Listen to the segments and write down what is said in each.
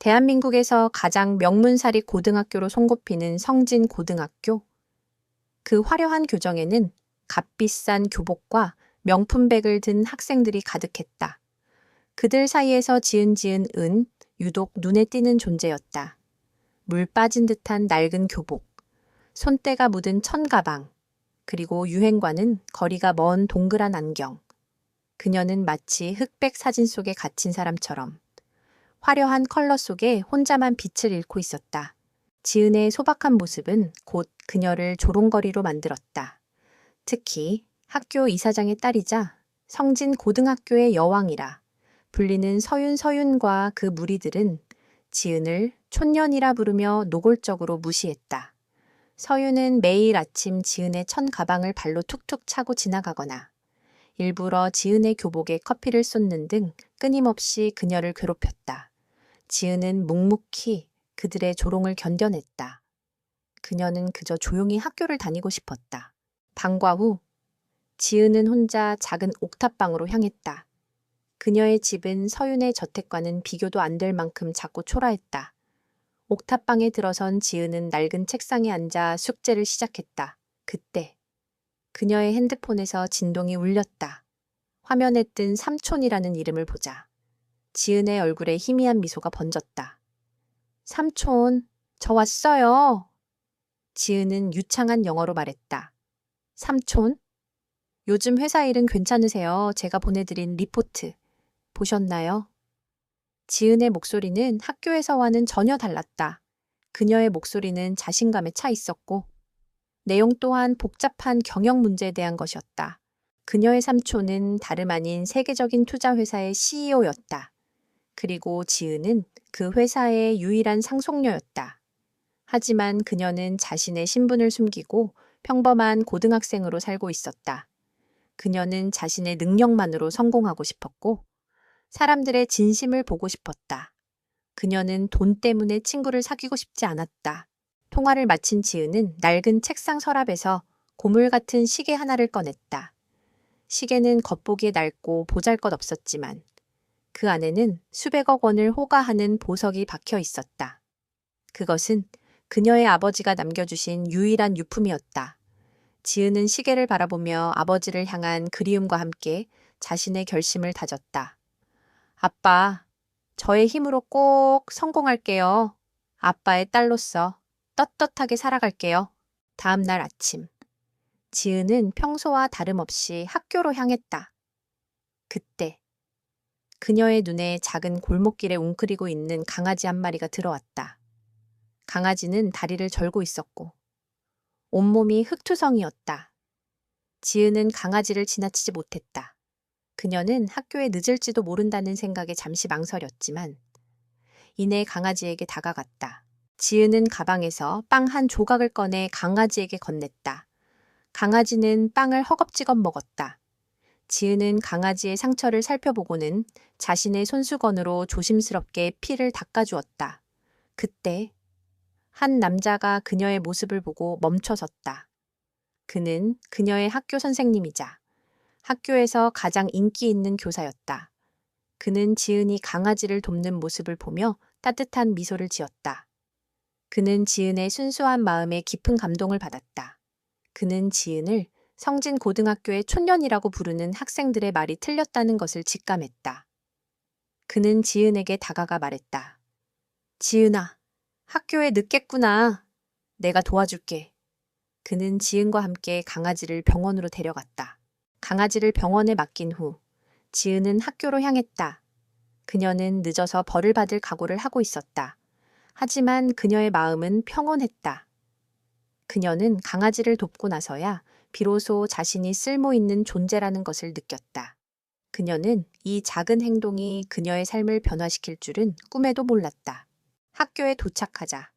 대한민국에서 가장 명문사립 고등학교로 손꼽히는 성진고등학교. 그 화려한 교정에는 값비싼 교복과 명품백을 든 학생들이 가득했다. 그들 사이에서 지은지은 은 유독 눈에 띄는 존재였다. 물 빠진 듯한 낡은 교복, 손때가 묻은 천가방, 그리고 유행과는 거리가 먼 동그란 안경. 그녀는 마치 흑백 사진 속에 갇힌 사람처럼 화려한 컬러 속에 혼자만 빛을 잃고 있었다. 지은의 소박한 모습은 곧 그녀를 조롱거리로 만들었다. 특히 학교 이사장의 딸이자 성진 고등학교의 여왕이라 불리는 서윤과 그 무리들은 지은을 촌년이라 부르며 노골적으로 무시했다. 서윤은 매일 아침 지은의 천 가방을 발로 툭툭 차고 지나가거나 일부러 지은의 교복에 커피를 쏟는 등 끊임없이 그녀를 괴롭혔다. 지은은 묵묵히 그들의 조롱을 견뎌냈다. 그녀는 그저 조용히 학교를 다니고 싶었다. 방과 후 지은은 혼자 작은 옥탑방으로 향했다. 그녀의 집은 서윤의 저택과는 비교도 안 될 만큼 작고 초라했다. 옥탑방에 들어선 지은은 낡은 책상에 앉아 숙제를 시작했다. 그때 그녀의 핸드폰에서 진동이 울렸다. 화면에 뜬 삼촌이라는 이름을 보자 지은의 얼굴에 희미한 미소가 번졌다. 삼촌, 저 왔어요. 지은은 유창한 영어로 말했다. 삼촌? 요즘 회사 일은 괜찮으세요? 제가 보내드린 리포트 보셨나요? 지은의 목소리는 학교에서와는 전혀 달랐다. 그녀의 목소리는 자신감에 차 있었고 내용 또한 복잡한 경영 문제에 대한 것이었다. 그녀의 삼촌은 다름 아닌 세계적인 투자회사의 CEO였다. 그리고 지은은 그 회사의 유일한 상속녀였다. 하지만 그녀는 자신의 신분을 숨기고 평범한 고등학생으로 살고 있었다. 그녀는 자신의 능력만으로 성공하고 싶었고 사람들의 진심을 보고 싶었다. 그녀는 돈 때문에 친구를 사귀고 싶지 않았다. 통화를 마친 지은은 낡은 책상 서랍에서 고물 같은 시계 하나를 꺼냈다. 시계는 겉보기에 낡고 보잘것없었지만 그 안에는 수백억 원을 호가하는 보석이 박혀 있었다. 그것은 그녀의 아버지가 남겨주신 유일한 유품이었다. 지은은 시계를 바라보며 아버지를 향한 그리움과 함께 자신의 결심을 다졌다. 아빠, 저의 힘으로 꼭 성공할게요. 아빠의 딸로서 떳떳하게 살아갈게요. 다음 날 아침, 지은은 평소와 다름없이 학교로 향했다. 그때 그녀의 눈에 작은 골목길에 웅크리고 있는 강아지 한 마리가 들어왔다. 강아지는 다리를 절고 있었고 온몸이 흙투성이었다. 지은은 강아지를 지나치지 못했다. 그녀는 학교에 늦을지도 모른다는 생각에 잠시 망설였지만 이내 강아지에게 다가갔다. 지은은 가방에서 빵 한 조각을 꺼내 강아지에게 건넸다. 강아지는 빵을 허겁지겁 먹었다. 지은은 강아지의 상처를 살펴보고는 자신의 손수건으로 조심스럽게 피를 닦아주었다. 그때 한 남자가 그녀의 모습을 보고 멈춰섰다. 그는 그녀의 학교 선생님이자 학교에서 가장 인기 있는 교사였다. 그는 지은이 강아지를 돕는 모습을 보며 따뜻한 미소를 지었다. 그는 지은의 순수한 마음에 깊은 감동을 받았다. 그는 지은을 성진고등학교의 촌년이라고 부르는 학생들의 말이 틀렸다는 것을 직감했다. 그는 지은에게 다가가 말했다. 지은아, 학교에 늦겠구나. 내가 도와줄게. 그는 지은과 함께 강아지를 병원으로 데려갔다. 강아지를 병원에 맡긴 후 지은은 학교로 향했다. 그녀는 늦어서 벌을 받을 각오를 하고 있었다. 하지만 그녀의 마음은 평온했다. 그녀는 강아지를 돕고 나서야 비로소 자신이 쓸모 있는 존재라는 것을 느꼈다. 그녀는 이 작은 행동이 그녀의 삶을 변화시킬 줄은 꿈에도 몰랐다. 학교에 도착하자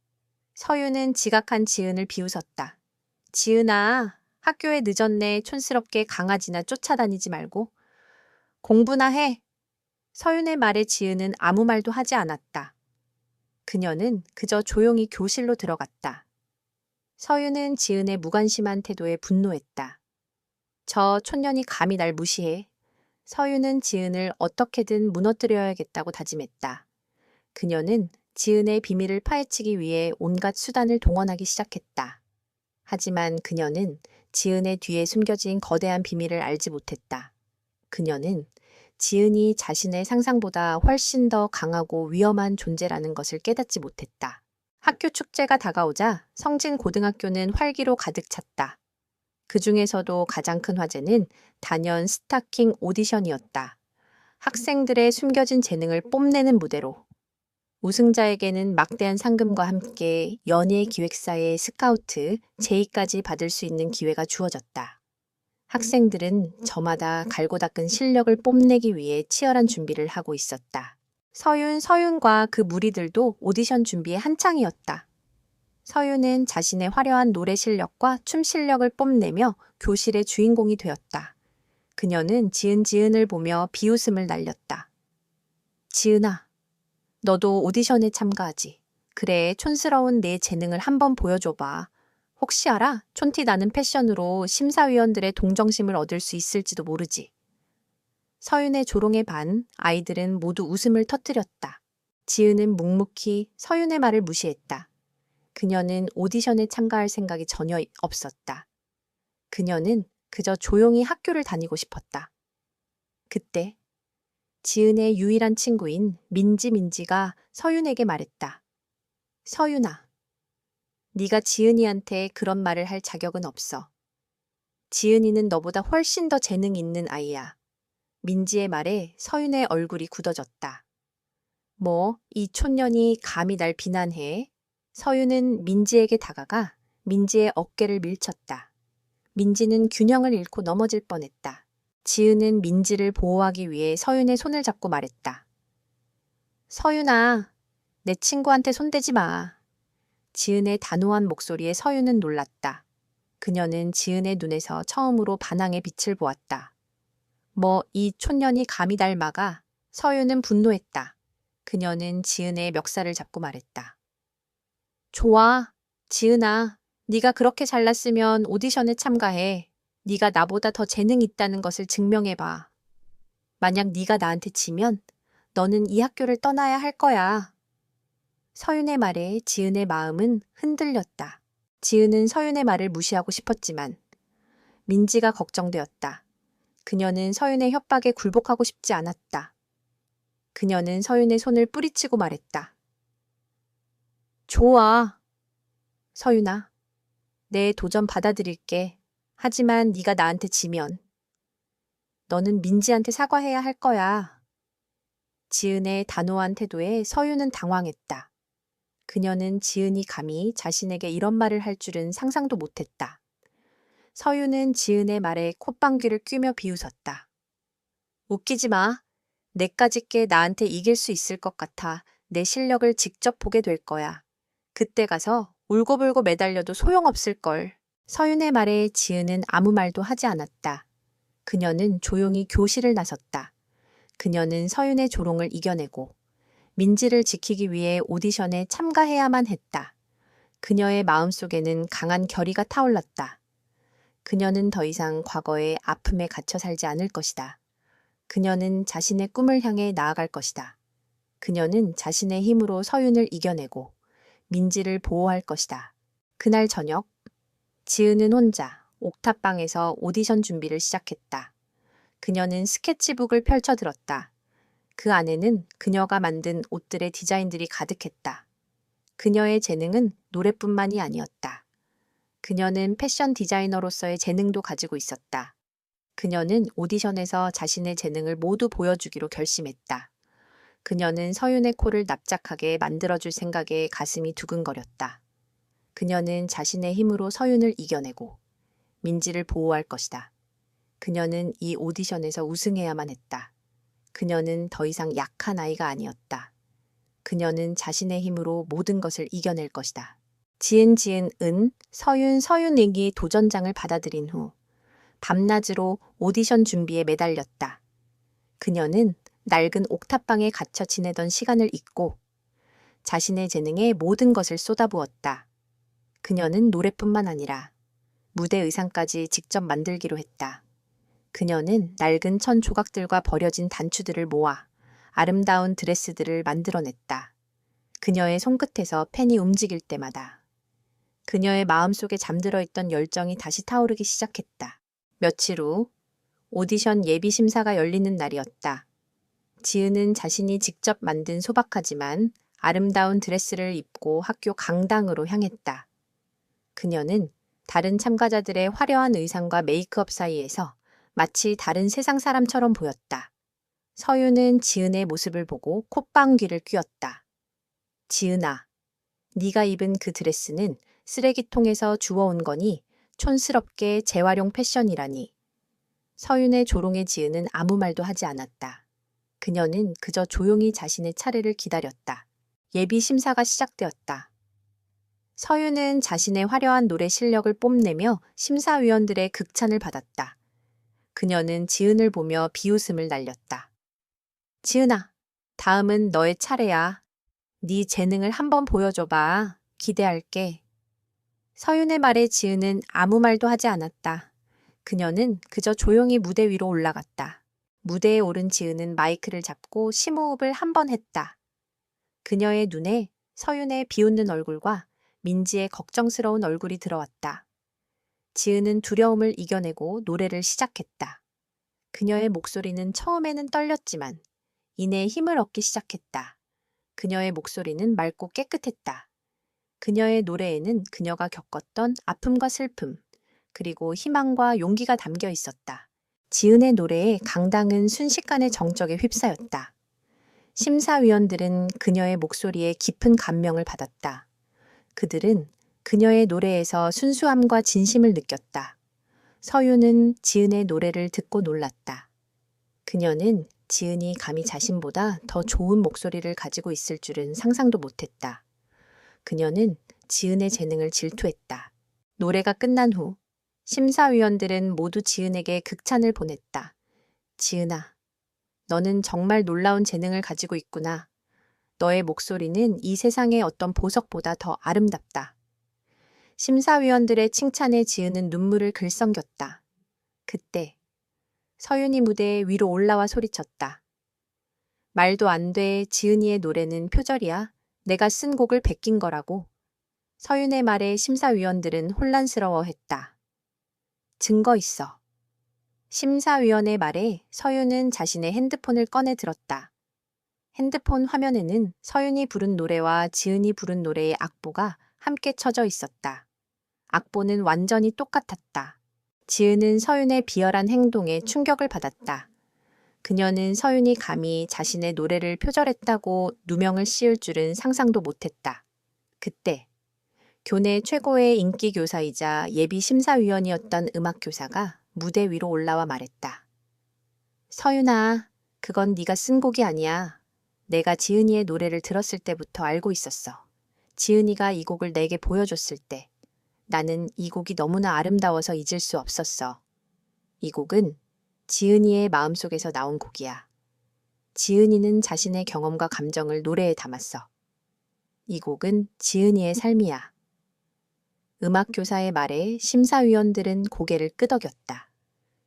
서윤은 지각한 지은을 비웃었다. 지은아, 학교에 늦었네. 촌스럽게 강아지나 쫓아다니지 말고. 공부나 해. 서윤의 말에 지은은 아무 말도 하지 않았다. 그녀는 그저 조용히 교실로 들어갔다. 서윤은 지은의 무관심한 태도에 분노했다. 저 촌년이 감히 날 무시해. 서윤은 지은을 어떻게든 무너뜨려야겠다고 다짐했다. 그녀는 지은의 비밀을 파헤치기 위해 온갖 수단을 동원하기 시작했다. 하지만 그녀는 지은의 뒤에 숨겨진 거대한 비밀을 알지 못했다. 그녀는 지은이 자신의 상상보다 훨씬 더 강하고 위험한 존재라는 것을 깨닫지 못했다. 학교 축제가 다가오자 성진 고등학교는 활기로 가득 찼다. 그 중에서도 가장 큰 화제는 단연 스타킹 오디션이었다. 학생들의 숨겨진 재능을 뽐내는 무대로 우승자에게는 막대한 상금과 함께 연예 기획사의 스카우트 제의까지 받을 수 있는 기회가 주어졌다. 학생들은 저마다 갈고 닦은 실력을 뽐내기 위해 치열한 준비를 하고 있었다. 서윤과 그 무리들도 오디션 준비에 한창이었다. 서윤은 자신의 화려한 노래 실력과 춤 실력을 뽐내며 교실의 주인공이 되었다. 그녀는 지은을 보며 비웃음을 날렸다. 지은아, 너도 오디션에 참가하지. 그래, 촌스러운 내 재능을 한번 보여줘봐. 혹시 알아? 촌티 나는 패션으로 심사위원들의 동정심을 얻을 수 있을지도 모르지. 서윤의 조롱에 반 아이들은 모두 웃음을 터뜨렸다. 지은은 묵묵히 서윤의 말을 무시했다. 그녀는 오디션에 참가할 생각이 전혀 없었다. 그녀는 그저 조용히 학교를 다니고 싶었다. 그때 지은의 유일한 친구인 민지가 서윤에게 말했다. 서윤아, 네가 지은이한테 그런 말을 할 자격은 없어. 지은이는 너보다 훨씬 더 재능 있는 아이야. 민지의 말에 서윤의 얼굴이 굳어졌다. 뭐, 이 촌년이 감히 날 비난해? 서윤은 민지에게 다가가 민지의 어깨를 밀쳤다. 민지는 균형을 잃고 넘어질 뻔했다. 지은은 민지를 보호하기 위해 서윤의 손을 잡고 말했다. 서윤아, 내 친구한테 손대지 마. 지은의 단호한 목소리에 서윤은 놀랐다. 그녀는 지은의 눈에서 처음으로 반항의 빛을 보았다. 뭐, 이 촌년이 감히 날 막아? 서윤은 분노했다. 그녀는 지은의 멱살을 잡고 말했다. 좋아, 지은아. 네가 그렇게 잘났으면 오디션에 참가해. 네가 나보다 더 재능 있다는 것을 증명해봐. 만약 네가 나한테 지면 너는 이 학교를 떠나야 할 거야. 서윤의 말에 지은의 마음은 흔들렸다. 지은은 서윤의 말을 무시하고 싶었지만 민지가 걱정되었다. 그녀는 서윤의 협박에 굴복하고 싶지 않았다. 그녀는 서윤의 손을 뿌리치고 말했다. 좋아. 서윤아, 내 도전 받아들일게. 하지만 네가 나한테 지면 너는 민지한테 사과해야 할 거야. 지은의 단호한 태도에 서윤은 당황했다. 그녀는 지은이 감히 자신에게 이런 말을 할 줄은 상상도 못했다. 서윤은 지은의 말에 콧방귀를 뀌며 비웃었다. 웃기지 마. 내까짓 게 나한테 이길 수 있을 것 같아. 내 실력을 직접 보게 될 거야. 그때 가서 울고불고 매달려도 소용없을걸. 서윤의 말에 지은은 아무 말도 하지 않았다. 그녀는 조용히 교실을 나섰다. 그녀는 서윤의 조롱을 이겨내고 민지를 지키기 위해 오디션에 참가해야만 했다. 그녀의 마음속에는 강한 결의가 타올랐다. 그녀는 더 이상 과거의 아픔에 갇혀 살지 않을 것이다. 그녀는 자신의 꿈을 향해 나아갈 것이다. 그녀는 자신의 힘으로 서윤을 이겨내고 민지를 보호할 것이다. 그날 저녁, 지은은 혼자 옥탑방에서 오디션 준비를 시작했다. 그녀는 스케치북을 펼쳐들었다. 그 안에는 그녀가 만든 옷들의 디자인들이 가득했다. 그녀의 재능은 노래뿐만이 아니었다. 그녀는 패션 디자이너로서의 재능도 가지고 있었다. 그녀는 오디션에서 자신의 재능을 모두 보여주기로 결심했다. 그녀는 서윤의 코를 납작하게 만들어줄 생각에 가슴이 두근거렸다. 그녀는 자신의 힘으로 서윤을 이겨내고 민지를 보호할 것이다. 그녀는 이 오디션에서 우승해야만 했다. 그녀는 더 이상 약한 아이가 아니었다. 그녀는 자신의 힘으로 모든 것을 이겨낼 것이다. 지은, 서윤에게 도전장을 받아들인 후 밤낮으로 오디션 준비에 매달렸다. 그녀는 낡은 옥탑방에 갇혀 지내던 시간을 잊고 자신의 재능에 모든 것을 쏟아부었다. 그녀는 노래뿐만 아니라 무대 의상까지 직접 만들기로 했다. 그녀는 낡은 천 조각들과 버려진 단추들을 모아 아름다운 드레스들을 만들어냈다. 그녀의 손끝에서 펜이 움직일 때마다 그녀의 마음속에 잠들어 있던 열정이 다시 타오르기 시작했다. 며칠 후 오디션 예비 심사가 열리는 날이었다. 지은은 자신이 직접 만든 소박하지만 아름다운 드레스를 입고 학교 강당으로 향했다. 그녀는 다른 참가자들의 화려한 의상과 메이크업 사이에서 마치 다른 세상 사람처럼 보였다. 서윤은 지은의 모습을 보고 콧방귀를 뀌었다. 지은아, 네가 입은 그 드레스는 쓰레기통에서 주워온 거니 촌스럽게 재활용 패션이라니. 서윤의 조롱에 지은은 아무 말도 하지 않았다. 그녀는 그저 조용히 자신의 차례를 기다렸다. 예비 심사가 시작되었다. 서윤은 자신의 화려한 노래 실력을 뽐내며 심사위원들의 극찬을 받았다. 그녀는 지은을 보며 비웃음을 날렸다. 지은아, 다음은 너의 차례야. 네 재능을 한번 보여줘봐. 기대할게. 서윤의 말에 지은은 아무 말도 하지 않았다. 그녀는 그저 조용히 무대 위로 올라갔다. 무대에 오른 지은은 마이크를 잡고 심호흡을 한 번 했다. 그녀의 눈에 서윤의 비웃는 얼굴과 민지의 걱정스러운 얼굴이 들어왔다. 지은은 두려움을 이겨내고 노래를 시작했다. 그녀의 목소리는 처음에는 떨렸지만 이내 힘을 얻기 시작했다. 그녀의 목소리는 맑고 깨끗했다. 그녀의 노래에는 그녀가 겪었던 아픔과 슬픔, 그리고 희망과 용기가 담겨 있었다. 지은의 노래에 강당은 순식간에 정적에 휩싸였다. 심사위원들은 그녀의 목소리에 깊은 감명을 받았다. 그들은 그녀의 노래에서 순수함과 진심을 느꼈다. 서윤은 지은의 노래를 듣고 놀랐다. 그녀는 지은이 감히 자신보다 더 좋은 목소리를 가지고 있을 줄은 상상도 못했다. 그녀는 지은의 재능을 질투했다. 노래가 끝난 후 심사위원들은 모두 지은에게 극찬을 보냈다. 지은아, 너는 정말 놀라운 재능을 가지고 있구나. 너의 목소리는 이 세상의 어떤 보석보다 더 아름답다. 심사위원들의 칭찬에 지은은 눈물을 글썽겼다. 그때 서윤이 무대 위로 올라와 소리쳤다. 말도 안 돼. 지은이의 노래는 표절이야. 내가 쓴 곡을 베낀 거라고. 서윤의 말에 심사위원들은 혼란스러워했다. 증거 있어. 심사위원의 말에 서윤은 자신의 핸드폰을 꺼내 들었다. 핸드폰 화면에는 서윤이 부른 노래와 지은이 부른 노래의 악보가 함께 쳐져 있었다. 악보는 완전히 똑같았다. 지은은 서윤의 비열한 행동에 충격을 받았다. 그녀는 서윤이 감히 자신의 노래를 표절했다고 누명을 씌울 줄은 상상도 못했다. 그때 교내 최고의 인기 교사이자 예비 심사위원이었던 음악교사가 무대 위로 올라와 말했다. 서윤아, 그건 네가 쓴 곡이 아니야. 내가 지은이의 노래를 들었을 때부터 알고 있었어. 지은이가 이 곡을 내게 보여줬을 때 나는 이 곡이 너무나 아름다워서 잊을 수 없었어. 이 곡은 지은이의 마음속에서 나온 곡이야. 지은이는 자신의 경험과 감정을 노래에 담았어. 이 곡은 지은이의 삶이야. 음악교사의 말에 심사위원들은 고개를 끄덕였다.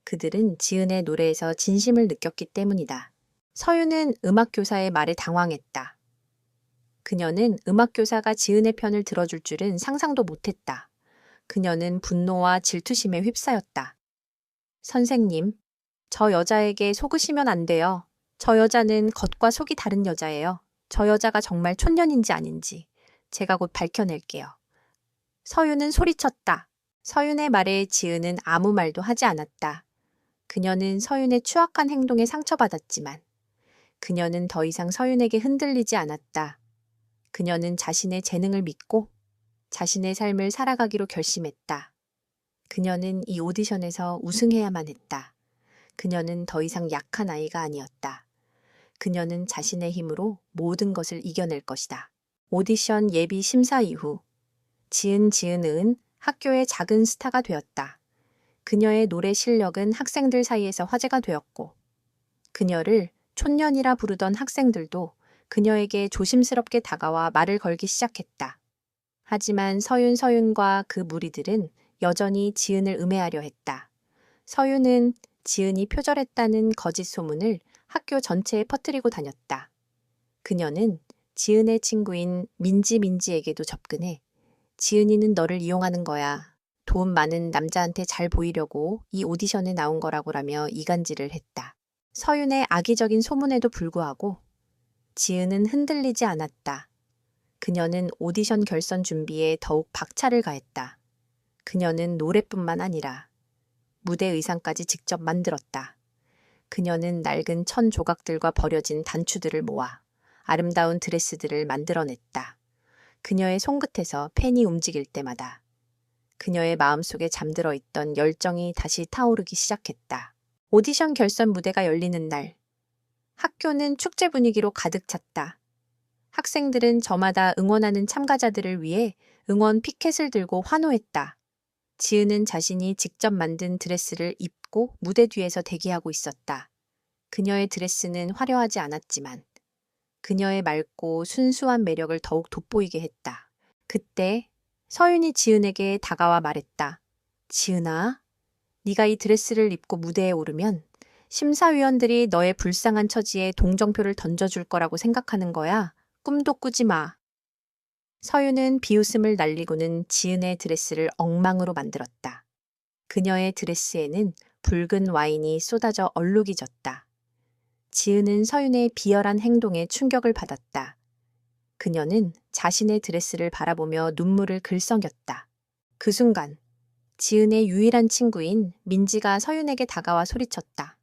그들은 지은의 노래에서 진심을 느꼈기 때문이다. 서윤은 음악교사의 말에 당황했다. 그녀는 음악교사가 지은의 편을 들어줄 줄은 상상도 못했다. 그녀는 분노와 질투심에 휩싸였다. 선생님, 저 여자에게 속으시면 안 돼요. 저 여자는 겉과 속이 다른 여자예요. 저 여자가 정말 촌년인지 아닌지 제가 곧 밝혀낼게요. 서윤은 소리쳤다. 서윤의 말에 지은은 아무 말도 하지 않았다. 그녀는 서윤의 추악한 행동에 상처받았지만 그녀는 더 이상 서윤에게 흔들리지 않았다. 그녀는 자신의 재능을 믿고 자신의 삶을 살아가기로 결심했다. 그녀는 이 오디션에서 우승해야만 했다. 그녀는 더 이상 약한 아이가 아니었다. 그녀는 자신의 힘으로 모든 것을 이겨낼 것이다. 오디션 예비 심사 이후 지은은 학교의 작은 스타가 되었다. 그녀의 노래 실력은 학생들 사이에서 화제가 되었고 그녀를 촌년이라 부르던 학생들도 그녀에게 조심스럽게 다가와 말을 걸기 시작했다. 하지만 서윤과 그 무리들은 여전히 지은을 음해하려 했다. 서윤은 지은이 표절했다는 거짓 소문을 학교 전체에 퍼뜨리고 다녔다. 그녀는 지은의 친구인 민지에게도 접근해 지은이는 너를 이용하는 거야. 돈 많은 남자한테 잘 보이려고 이 오디션에 나온 거라고라며 이간질을 했다. 서윤의 악의적인 소문에도 불구하고 지은은 흔들리지 않았다. 그녀는 오디션 결선 준비에 더욱 박차를 가했다. 그녀는 노래뿐만 아니라 무대 의상까지 직접 만들었다. 그녀는 낡은 천 조각들과 버려진 단추들을 모아 아름다운 드레스들을 만들어냈다. 그녀의 손끝에서 펜이 움직일 때마다 그녀의 마음속에 잠들어 있던 열정이 다시 타오르기 시작했다. 오디션 결선 무대가 열리는 날, 학교는 축제 분위기로 가득 찼다. 학생들은 저마다 응원하는 참가자들을 위해 응원 피켓을 들고 환호했다. 지은은 자신이 직접 만든 드레스를 입고 무대 뒤에서 대기하고 있었다. 그녀의 드레스는 화려하지 않았지만 그녀의 맑고 순수한 매력을 더욱 돋보이게 했다. 그때 서윤이 지은에게 다가와 말했다. 지은아, 네가 이 드레스를 입고 무대에 오르면 심사위원들이 너의 불쌍한 처지에 동정표를 던져줄 거라고 생각하는 거야. 꿈도 꾸지 마. 서윤은 비웃음을 날리고는 지은의 드레스를 엉망으로 만들었다. 그녀의 드레스에는 붉은 와인이 쏟아져 얼룩이 졌다. 지은은 서윤의 비열한 행동에 충격을 받았다. 그녀는 자신의 드레스를 바라보며 눈물을 글썽였다. 그 순간 지은의 유일한 친구인 민지가 서윤에게 다가와 소리쳤다.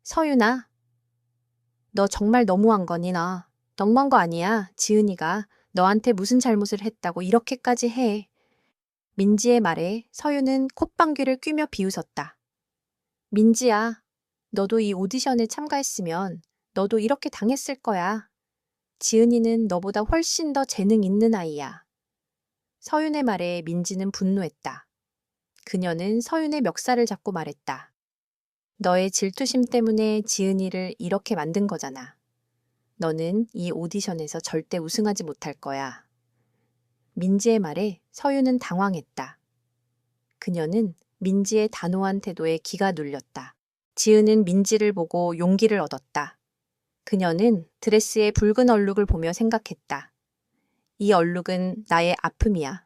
서윤아, 너 정말 너무한 거니 너. 너무한 거 아니야. 지은이가 너한테 무슨 잘못을 했다고 이렇게까지 해. 민지의 말에 서윤은 콧방귀를 뀌며 비웃었다. 민지야, 너도 이 오디션에 참가했으면 너도 이렇게 당했을 거야. 지은이는 너보다 훨씬 더 재능 있는 아이야. 서윤의 말에 민지는 분노했다. 그녀는 서윤의 멱살을 잡고 말했다. 너의 질투심 때문에 지은이를 이렇게 만든 거잖아. 너는 이 오디션에서 절대 우승하지 못할 거야. 민지의 말에 서윤은 당황했다. 그녀는 민지의 단호한 태도에 기가 눌렸다. 지은은 민지를 보고 용기를 얻었다. 그녀는 드레스의 붉은 얼룩을 보며 생각했다. 이 얼룩은 나의 아픔이야.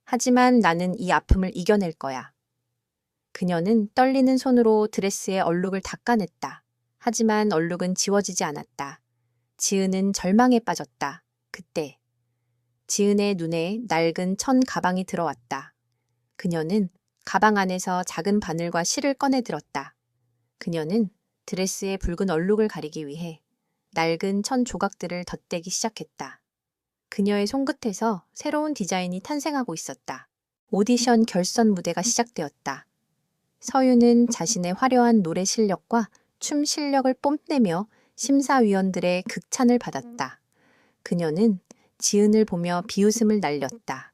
하지만 나는 이 아픔을 이겨낼 거야. 그녀는 떨리는 손으로 드레스의 얼룩을 닦아냈다. 하지만 얼룩은 지워지지 않았다. 지은은 절망에 빠졌다. 그때 지은의 눈에 낡은 천 가방이 들어왔다. 그녀는 가방 안에서 작은 바늘과 실을 꺼내 들었다. 그녀는 드레스의 붉은 얼룩을 가리기 위해 낡은 천 조각들을 덧대기 시작했다. 그녀의 손끝에서 새로운 디자인이 탄생하고 있었다. 오디션 결선 무대가 시작되었다. 서윤은 자신의 화려한 노래 실력과 춤 실력을 뽐내며 심사위원들의 극찬을 받았다. 그녀는 지은을 보며 비웃음을 날렸다.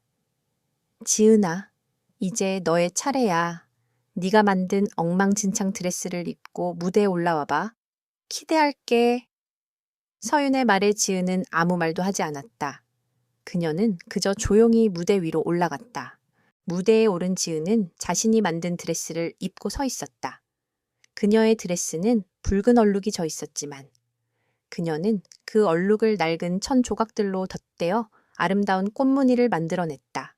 지은아, 이제 너의 차례야. 네가 만든 엉망진창 드레스를 입고 무대에 올라와 봐. 기대할게. 서윤의 말에 지은은 아무 말도 하지 않았다. 그녀는 그저 조용히 무대 위로 올라갔다. 무대에 오른 지은은 자신이 만든 드레스를 입고 서 있었다. 그녀의 드레스는 붉은 얼룩이 져 있었지만 그녀는 그 얼룩을 낡은 천 조각들로 덧대어 아름다운 꽃무늬를 만들어냈다.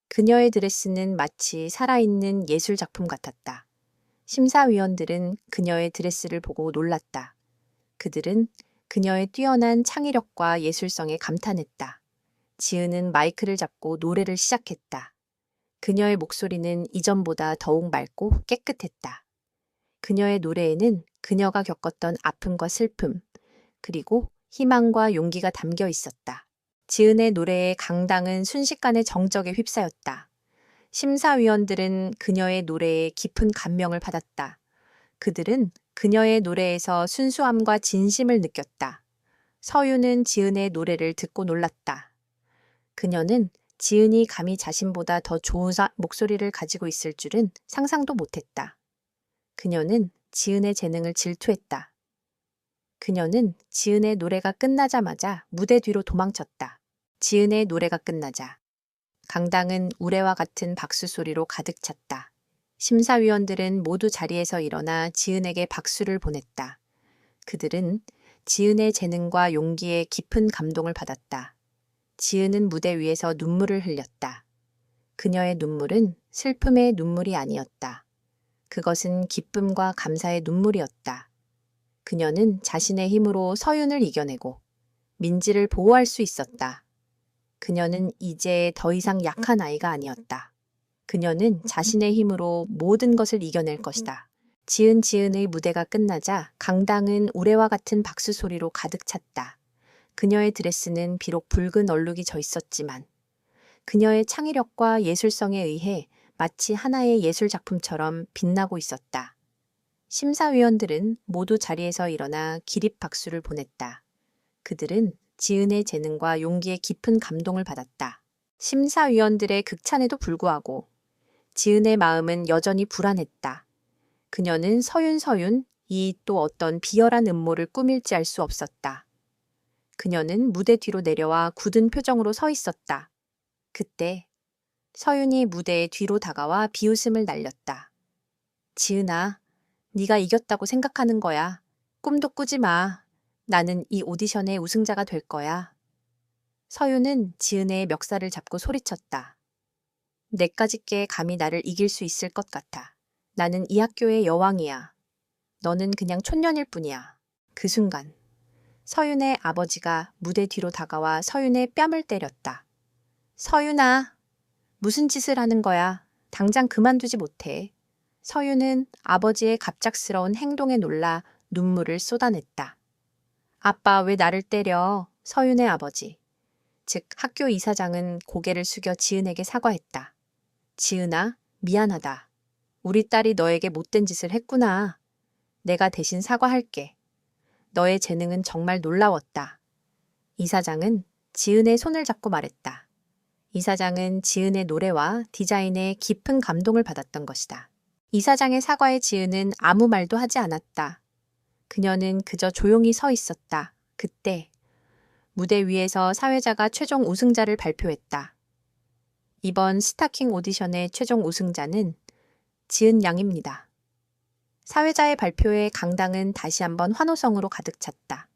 그녀의 드레스는 마치 살아있는 예술 작품 같았다. 심사위원들은 그녀의 드레스를 보고 놀랐다. 그들은 그녀의 뛰어난 창의력과 예술성에 감탄했다. 지은은 마이크를 잡고 노래를 시작했다. 그녀의 목소리는 이전보다 더욱 맑고 깨끗했다. 그녀의 노래에는 그녀가 겪었던 아픔과 슬픔, 그리고 희망과 용기가 담겨 있었다. 지은의 노래에 강당은 순식간에 정적에 휩싸였다. 심사위원들은 그녀의 노래에 깊은 감명을 받았다. 그들은 그녀의 노래에서 순수함과 진심을 느꼈다. 서윤은 지은의 노래를 듣고 놀랐다. 그녀는 지은이 감히 자신보다 더 좋은 목소리를 가지고 있을 줄은 상상도 못했다. 그녀는 지은의 재능을 질투했다. 그녀는 지은의 노래가 끝나자마자 무대 뒤로 도망쳤다. 지은의 노래가 끝나자 강당은 우레와 같은 박수 소리로 가득 찼다. 심사위원들은 모두 자리에서 일어나 지은에게 박수를 보냈다. 그들은 지은의 재능과 용기에 깊은 감동을 받았다. 지은은 무대 위에서 눈물을 흘렸다. 그녀의 눈물은 슬픔의 눈물이 아니었다. 그것은 기쁨과 감사의 눈물이었다. 그녀는 자신의 힘으로 서윤을 이겨내고 민지를 보호할 수 있었다. 그녀는 이제 더 이상 약한 아이가 아니었다. 그녀는 자신의 힘으로 모든 것을 이겨낼 것이다. 지은의 무대가 끝나자 강당은 우레와 같은 박수 소리로 가득 찼다. 그녀의 드레스는 비록 붉은 얼룩이 져 있었지만 그녀의 창의력과 예술성에 의해 마치 하나의 예술 작품처럼 빛나고 있었다. 심사위원들은 모두 자리에서 일어나 기립 박수를 보냈다. 그들은 지은의 재능과 용기에 깊은 감동을 받았다. 심사위원들의 극찬에도 불구하고 지은의 마음은 여전히 불안했다. 그녀는 서윤 이 또 어떤 비열한 음모를 꾸밀지 알 수 없었다. 그녀는 무대 뒤로 내려와 굳은 표정으로 서 있었다. 그때 서윤이 무대의 뒤로 다가와 비웃음을 날렸다. 지은아, 네가 이겼다고 생각하는 거야. 꿈도 꾸지 마. 나는 이 오디션의 우승자가 될 거야. 서윤은 지은의 멱살을 잡고 소리쳤다. 내까짓게 감히 나를 이길 수 있을 것 같아. 나는 이 학교의 여왕이야. 너는 그냥 촌년일 뿐이야. 그 순간 서윤의 아버지가 무대 뒤로 다가와 서윤의 뺨을 때렸다. 서윤아, 무슨 짓을 하는 거야? 당장 그만두지 못해. 서윤은 아버지의 갑작스러운 행동에 놀라 눈물을 쏟아냈다. 아빠, 왜 나를 때려? 서윤의 아버지, 즉 학교 이사장은 고개를 숙여 지은에게 사과했다. 지은아, 미안하다. 우리 딸이 너에게 못된 짓을 했구나. 내가 대신 사과할게. 너의 재능은 정말 놀라웠다. 이사장은 지은의 손을 잡고 말했다. 이사장은 지은의 노래와 디자인에 깊은 감동을 받았던 것이다. 이사장의 사과에 지은은 아무 말도 하지 않았다. 그녀는 그저 조용히 서 있었다. 그때 무대 위에서 사회자가 최종 우승자를 발표했다. 이번 스타킹 오디션의 최종 우승자는 지은 양입니다. 사회자의 발표에 강당은 다시 한번 환호성으로 가득 찼다.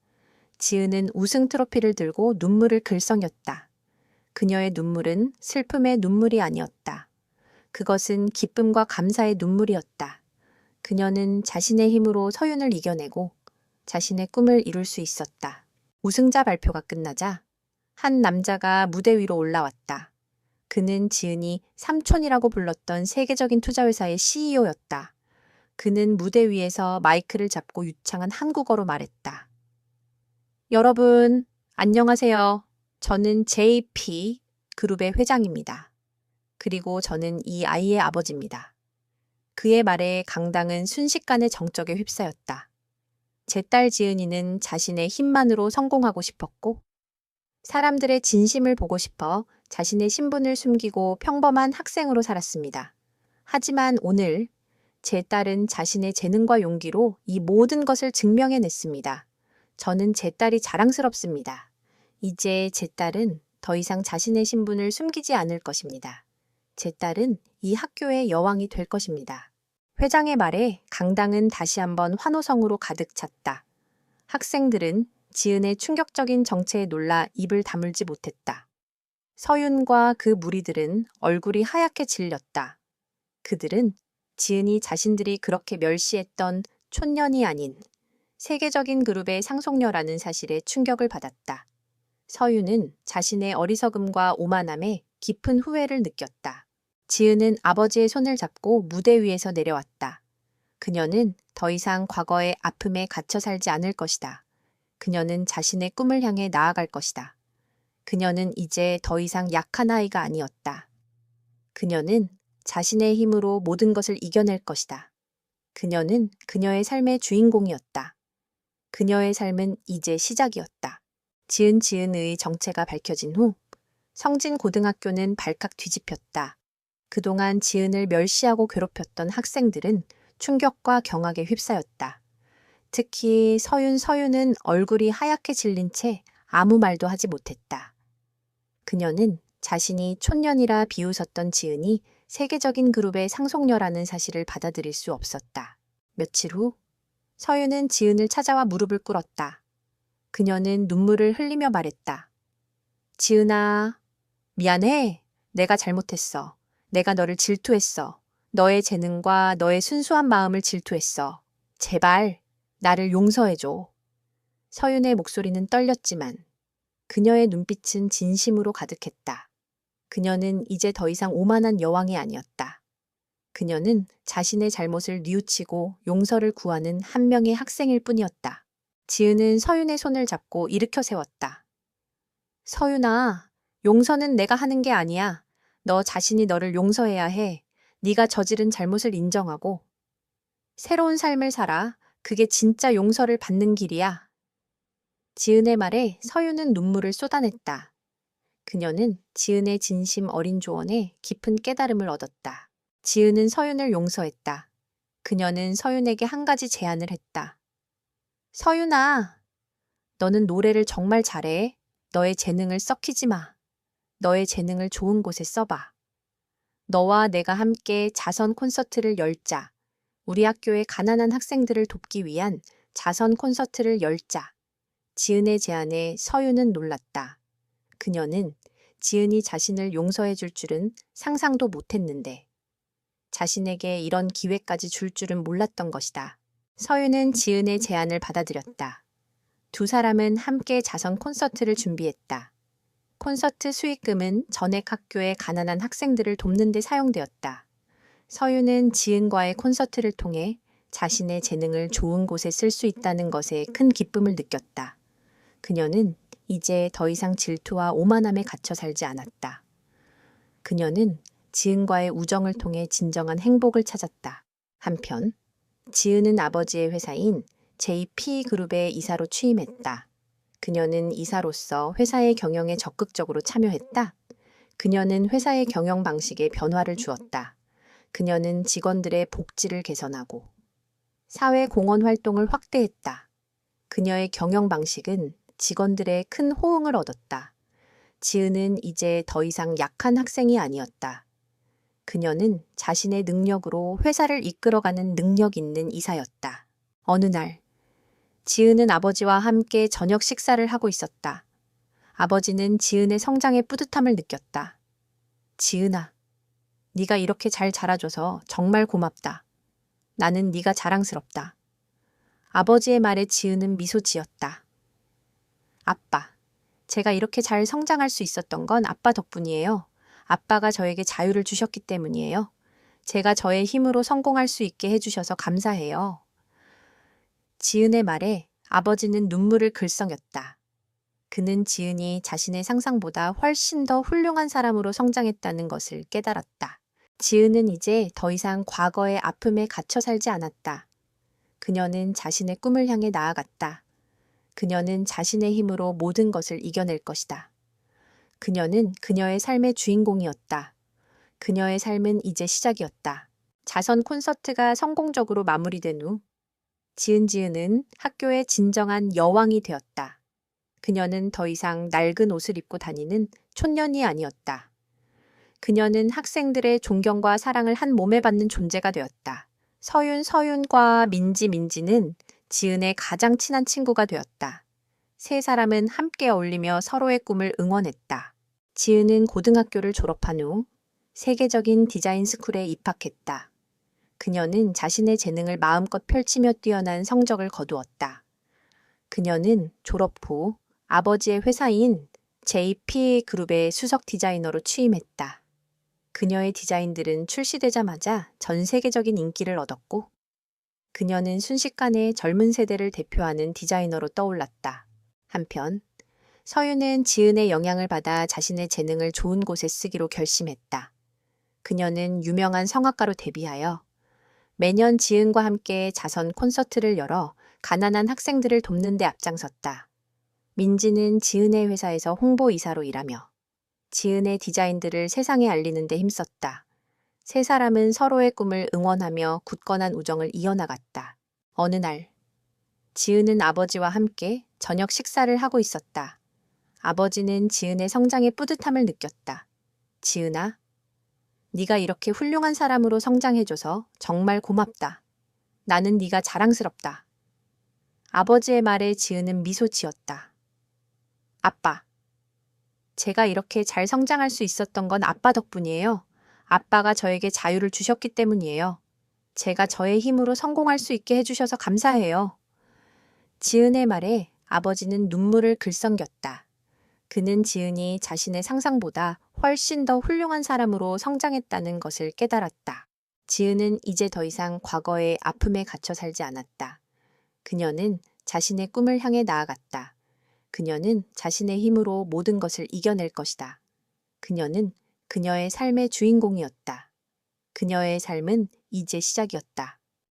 지은은 우승 트로피를 들고 눈물을 글썽였다. 그녀의 눈물은 슬픔의 눈물이 아니었다. 그것은 기쁨과 감사의 눈물이었다. 그녀는 자신의 힘으로 서윤을 이겨내고 자신의 꿈을 이룰 수 있었다. 우승자 발표가 끝나자 한 남자가 무대 위로 올라왔다. 그는 지은이 삼촌이라고 불렀던 세계적인 투자회사의 CEO였다. 그는 무대 위에서 마이크를 잡고 유창한 한국어로 말했다. 여러분, 안녕하세요. 저는 JP 그룹의 회장입니다. 그리고 저는 이 아이의 아버지입니다. 그의 말에 강당은 순식간에 정적에 휩싸였다. 제 딸 지은이는 자신의 힘만으로 성공하고 싶었고 사람들의 진심을 보고 싶어 자신의 신분을 숨기고 평범한 학생으로 살았습니다. 하지만 오늘 제 딸은 자신의 재능과 용기로 이 모든 것을 증명해냈습니다. 저는 제 딸이 자랑스럽습니다. 이제 제 딸은 더 이상 자신의 신분을 숨기지 않을 것입니다. 제 딸은 이 학교의 여왕이 될 것입니다. 회장의 말에 강당은 다시 한번 환호성으로 가득 찼다. 학생들은 지은의 충격적인 정체에 놀라 입을 다물지 못했다. 서윤과 그 무리들은 얼굴이 하얗게 질렸다. 그들은 지은이 자신들이 그렇게 멸시했던 촌년이 아닌 세계적인 그룹의 상속녀라는 사실에 충격을 받았다. 서윤은 자신의 어리석음과 오만함에 깊은 후회를 느꼈다. 지은은 아버지의 손을 잡고 무대 위에서 내려왔다. 그녀는 더 이상 과거의 아픔에 갇혀 살지 않을 것이다. 그녀는 자신의 꿈을 향해 나아갈 것이다. 그녀는 이제 더 이상 약한 아이가 아니었다. 그녀는 자신의 힘으로 모든 것을 이겨낼 것이다. 그녀는 그녀의 삶의 주인공이었다. 그녀의 삶은 이제 시작이었다. 지은의 정체가 밝혀진 후 성진고등학교는 발칵 뒤집혔다. 그동안 지은을 멸시하고 괴롭혔던 학생들은 충격과 경악에 휩싸였다. 특히 서윤은 얼굴이 하얗게 질린 채 아무 말도 하지 못했다. 그녀는 자신이 촌년이라 비웃었던 지은이 세계적인 그룹의 상속녀라는 사실을 받아들일 수 없었다. 며칠 후 서윤은 지은을 찾아와 무릎을 꿇었다. 그녀는 눈물을 흘리며 말했다. 지은아, 미안해. 내가 잘못했어. 내가 너를 질투했어. 너의 재능과 너의 순수한 마음을 질투했어. 제발 나를 용서해줘. 서윤의 목소리는 떨렸지만 그녀의 눈빛은 진심으로 가득했다. 그녀는 이제 더 이상 오만한 여왕이 아니었다. 그녀는 자신의 잘못을 뉘우치고 용서를 구하는 한 명의 학생일 뿐이었다. 지은은 서윤의 손을 잡고 일으켜 세웠다. 서윤아, 용서는 내가 하는 게 아니야. 너 자신이 너를 용서해야 해. 네가 저지른 잘못을 인정하고 새로운 삶을 살아. 그게 진짜 용서를 받는 길이야. 지은의 말에 서윤은 눈물을 쏟아냈다. 그녀는 지은의 진심 어린 조언에 깊은 깨달음을 얻었다. 지은은 서윤을 용서했다. 그녀는 서윤에게 한 가지 제안을 했다. 서윤아, 너는 노래를 정말 잘해. 너의 재능을 썩히지 마. 너의 재능을 좋은 곳에 써봐. 너와 내가 함께 자선 콘서트를 열자. 우리 학교의 가난한 학생들을 돕기 위한 자선 콘서트를 열자. 지은의 제안에 서윤은 놀랐다. 그녀는 지은이 자신을 용서해 줄 줄은 상상도 못했는데 자신에게 이런 기회까지 줄 줄은 몰랐던 것이다. 서윤은 지은의 제안을 받아들였다. 두 사람은 함께 자선 콘서트를 준비했다. 콘서트 수익금은 전액 학교의 가난한 학생들을 돕는 데 사용되었다. 서윤은 지은과의 콘서트를 통해 자신의 재능을 좋은 곳에 쓸 수 있다는 것에 큰 기쁨을 느꼈다. 그녀는 이제 더 이상 질투와 오만함에 갇혀 살지 않았다. 그녀는 지은과의 우정을 통해 진정한 행복을 찾았다. 한편 지은은 아버지의 회사인 JP그룹의 이사로 취임했다. 그녀는 이사로서 회사의 경영에 적극적으로 참여했다. 그녀는 회사의 경영 방식에 변화를 주었다. 그녀는 직원들의 복지를 개선하고 사회 공헌 활동을 확대했다. 그녀의 경영 방식은 직원들의 큰 호응을 얻었다. 지은은 이제 더 이상 약한 학생이 아니었다. 그녀는 자신의 능력으로 회사를 이끌어가는 능력 있는 이사였다. 어느 날, 지은은 아버지와 함께 저녁 식사를 하고 있었다. 아버지는 지은의 성장에 뿌듯함을 느꼈다. 지은아, 네가 이렇게 잘 자라줘서 정말 고맙다. 나는 네가 자랑스럽다. 아버지의 말에 지은은 미소 지었다. 아빠, 제가 이렇게 잘 성장할 수 있었던 건 아빠 덕분이에요. 아빠가 저에게 자유를 주셨기 때문이에요. 제가 저의 힘으로 성공할 수 있게 해주셔서 감사해요. 지은의 말에 아버지는 눈물을 글썽였다. 그는 지은이 자신의 상상보다 훨씬 더 훌륭한 사람으로 성장했다는 것을 깨달았다. 지은은 이제 더 이상 과거의 아픔에 갇혀 살지 않았다. 그녀는 자신의 꿈을 향해 나아갔다. 그녀는 자신의 힘으로 모든 것을 이겨낼 것이다. 그녀는 그녀의 삶의 주인공이었다. 그녀의 삶은 이제 시작이었다. 자선 콘서트가 성공적으로 마무리된 후 지은은 학교의 진정한 여왕이 되었다. 그녀는 더 이상 낡은 옷을 입고 다니는 촌년이 아니었다. 그녀는 학생들의 존경과 사랑을 한 몸에 받는 존재가 되었다. 서윤과 민지는 지은의 가장 친한 친구가 되었다. 세 사람은 함께 어울리며 서로의 꿈을 응원했다. 지은은 고등학교를 졸업한 후 세계적인 디자인 스쿨에 입학했다. 그녀는 자신의 재능을 마음껏 펼치며 뛰어난 성적을 거두었다. 그녀는 졸업 후 아버지의 회사인 JP그룹의 수석 디자이너로 취임했다. 그녀의 디자인들은 출시되자마자 전 세계적인 인기를 얻었고 그녀는 순식간에 젊은 세대를 대표하는 디자이너로 떠올랐다. 한편 서윤은 지은의 영향을 받아 자신의 재능을 좋은 곳에 쓰기로 결심했다. 그녀는 유명한 성악가로 데뷔하여 매년 지은과 함께 자선 콘서트를 열어 가난한 학생들을 돕는 데 앞장섰다. 민지는 지은의 회사에서 홍보이사로 일하며 지은의 디자인들을 세상에 알리는 데 힘썼다. 세 사람은 서로의 꿈을 응원하며 굳건한 우정을 이어나갔다. 어느 날, 지은은 아버지와 함께 저녁 식사를 하고 있었다. 아버지는 지은의 성장에 뿌듯함을 느꼈다. 지은아, 네가 이렇게 훌륭한 사람으로 성장해줘서 정말 고맙다. 나는 네가 자랑스럽다. 아버지의 말에 지은은 미소 지었다. 아빠. 제가 이렇게 잘 성장할 수 있었던 건 아빠 덕분이에요. 아빠가 저에게 자유를 주셨기 때문이에요. 제가 저의 힘으로 성공할 수 있게 해주셔서 감사해요. 지은의 말에 아버지는 눈물을 글썽겼다. 그는 지은이 자신의 상상보다 훨씬 더 훌륭한 사람으로 성장했다는 것을 깨달았다. 지은은 이제 더 이상 과거의 아픔에 갇혀 살지 않았다. 그녀는 자신의 꿈을 향해 나아갔다. 그녀는 자신의 힘으로 모든 것을 이겨낼 것이다. 그녀는 그녀의 삶의 주인공이었다. 그녀의 삶은 이제 시작이었다.